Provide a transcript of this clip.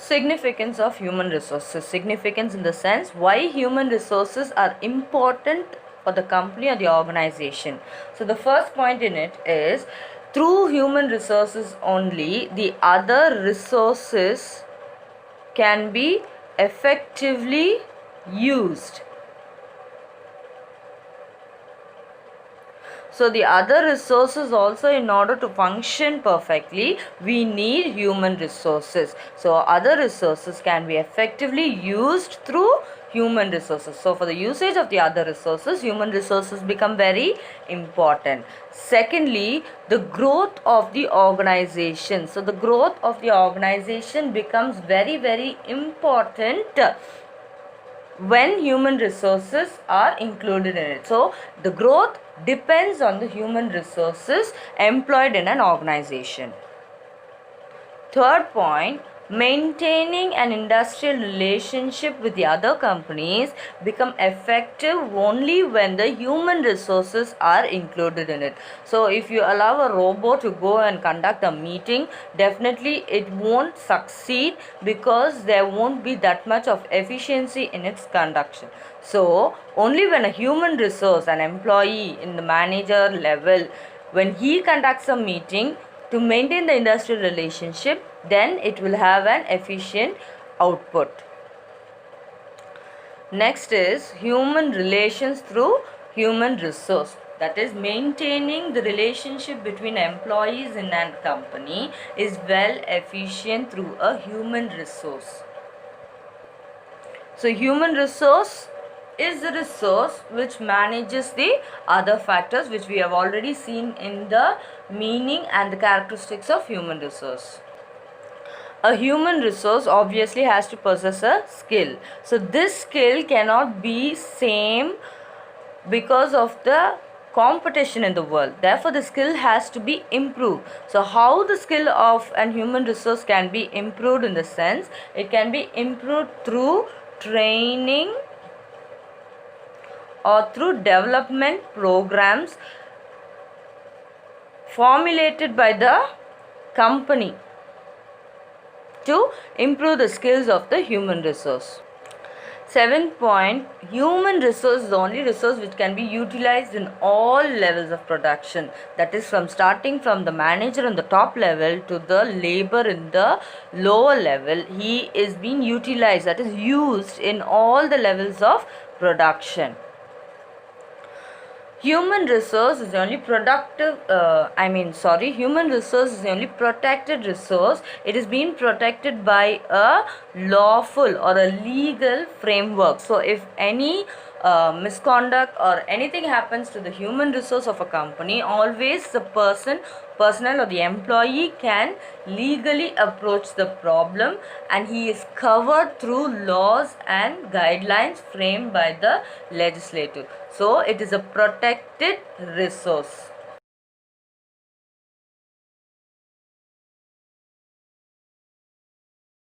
Significance of human resources. Significance in the sense why human resources are important for the company or the organization. So the first point in it is, through human resources only the other resources can be effectively used. So the other resources also, in order to function perfectly, we need human resources. So other resources can be effectively used through human resources. So for the usage of the other resources, human resources become very important. Secondly, the growth of the organization. So the growth of the organization becomes very, very important when human resources are included in it. So the growth depends on the human resources employed in an organization. Third point, maintaining an industrial relationship with the other companies become effective only when the human resources are included in it. So if you allow a robot to go and conduct a meeting, definitely it won't succeed because there won't be that much of efficiency in its conduction. So only when a human resource, an employee in the manager level, when he conducts a meeting to maintain the industrial relationship, then it will have an efficient output. Next is human relations through human resource. That is, maintaining the relationship between employees in a company is well efficient through a human resource. So human resource is the resource which manages the other factors, which we have already seen in the meaning and the characteristics of human resource. A human resource obviously has to possess a skill. So this skill cannot be same because of the competition in the world. Therefore the skill has to be improved. So how the skill of an human resource can be improved? In the sense, it can be improved through training or through development programs formulated by the company to improve the skills of the human resource. Seventh point, human resource is the only resource which can be utilized in all levels of production. That is, from starting from the manager on the top level to the labor in the lower level, he is being utilized, that is used in all the levels of production. Human resource is the only human resource is the only protected resource. It is being protected by a lawful or a legal framework. So if any misconduct or anything happens to the human resource of a company, always the personnel or the employee can legally approach the problem, and he is covered through laws and guidelines framed by the legislature. So it is a protected resource.